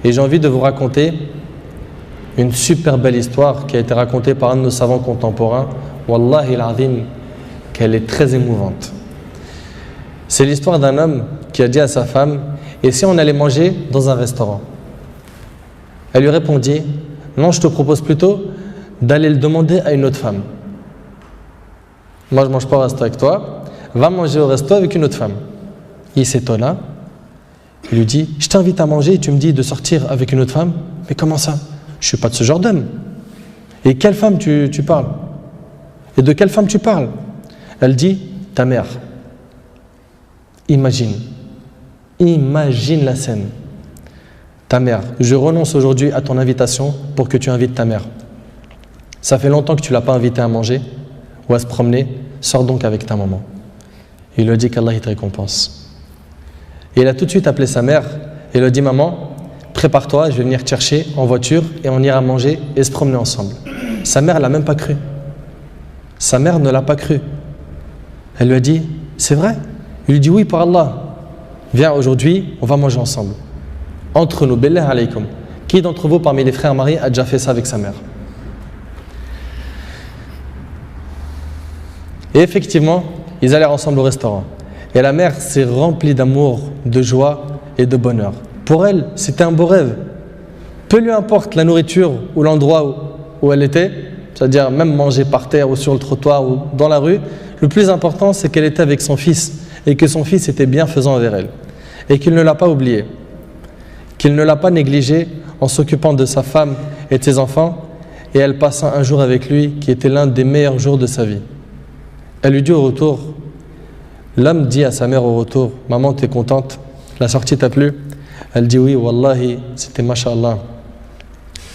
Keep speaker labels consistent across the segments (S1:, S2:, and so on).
S1: Et j'ai envie de vous raconter une super belle histoire qui a été racontée par un de nos savants contemporains. Wallahi al-azim, qu'elle est très émouvante. C'est l'histoire d'un homme qui a dit à sa femme: et si on allait manger dans un restaurant? Elle lui répondit: non, je te propose plutôt d'aller le demander à une autre femme. Moi je ne mange pas au resto avec toi, va manger au resto avec une autre femme. Il s'étonna. Il lui dit: je t'invite à manger et tu me dis de sortir avec une autre femme? Mais comment ça? Je ne suis pas de ce genre d'homme. Et quelle femme tu parles? Et de quelle femme tu parles? Elle dit: ta mère. Imagine la scène. Ta mère, je renonce aujourd'hui à ton invitation pour que tu invites ta mère. Ça fait longtemps que tu ne l'as pas invitée à manger ou à se promener, sors donc avec ta maman. Il lui dit qu'Allah il te récompense. Et il a tout de suite appelé sa mère et lui a dit: maman, prépare-toi, je vais venir te chercher en voiture et on ira manger et se promener ensemble. Sa mère ne l'a même pas cru. Sa mère ne l'a pas cru. Elle lui a dit: c'est vrai? Il lui dit: oui, par Allah. Viens, aujourd'hui, on va manger ensemble. Entre nous, billah alaykum. Qui d'entre vous, parmi les frères mariés, a déjà fait ça avec sa mère? Et effectivement, ils allèrent ensemble au restaurant. Et la mère s'est remplie d'amour, de joie et de bonheur. Pour elle, c'était un beau rêve. Peu lui importe la nourriture ou l'endroit où elle était, c'est-à-dire même manger par terre ou sur le trottoir ou dans la rue, le plus important, c'est qu'elle était avec son fils et que son fils était bienfaisant envers elle. Et qu'il ne l'a pas oublié, qu'il ne l'a pas négligé en s'occupant de sa femme et de ses enfants. Et elle passa un jour avec lui qui était l'un des meilleurs jours de sa vie. Elle lui dit au retour, l'homme dit à sa mère au retour: maman, t'es contente? La sortie t'a plu? Elle dit: oui, wallahi, c'était mashallah.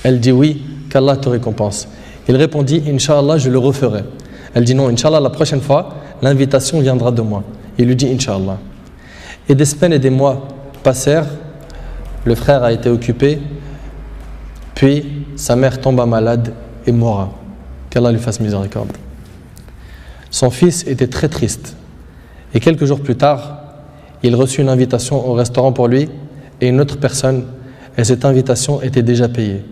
S1: Elle dit: oui, qu'Allah te récompense. Il répondit: Inch'Allah, je le referai. Elle dit: non, Inch'Allah, la prochaine fois, l'invitation viendra de moi. Il lui dit: Inch'Allah. Et des semaines et des mois passèrent, le frère a été occupé, puis sa mère tomba malade et mourra. Qu'Allah lui fasse miséricorde. Son fils était très triste. Et quelques jours plus tard, il reçut une invitation au restaurant pour lui et une autre personne, et cette invitation était déjà payée.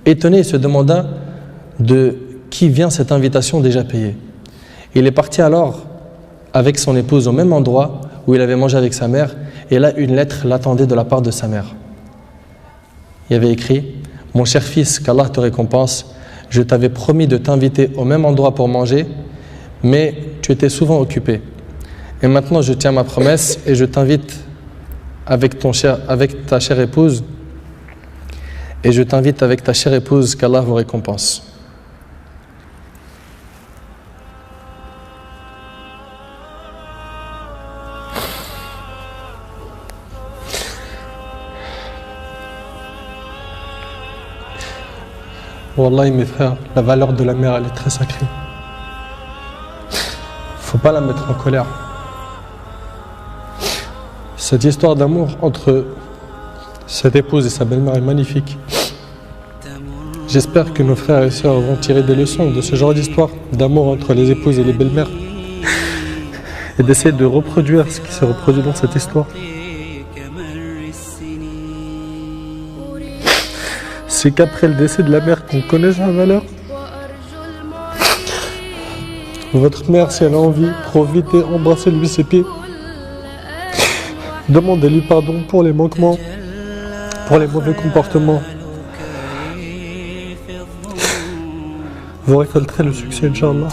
S1: Étonné, il se demanda de qui vient cette invitation déjà payée. Il est parti alors avec son épouse au même endroit où il avait mangé avec sa mère, et là une lettre l'attendait de la part de sa mère. Il y avait écrit: mon cher fils, qu'Allah te récompense, je t'avais promis de t'inviter au même endroit pour manger, mais tu étais souvent occupé. Et maintenant je tiens ma promesse et je t'invite avec ta chère épouse, qu'Allah vous récompense. Wallahi mes frères, la valeur de la mère elle est très sacrée. Faut pas la mettre en colère. Cette histoire d'amour entre cette épouse et sa belle-mère est magnifique. J'espère que nos frères et sœurs vont tirer des leçons de ce genre d'histoire d'amour entre les épouses et les belles-mères et d'essayer de reproduire ce qui se reproduit dans cette histoire. C'est qu'après le décès de la mère qu'on connaît sa valeur. Votre mère, si elle a envie, profitez, embrassez-lui ses pieds. Demandez-lui pardon pour les manquements, pour les mauvais comportements. Vous récolterez le succès, Inch'Allah.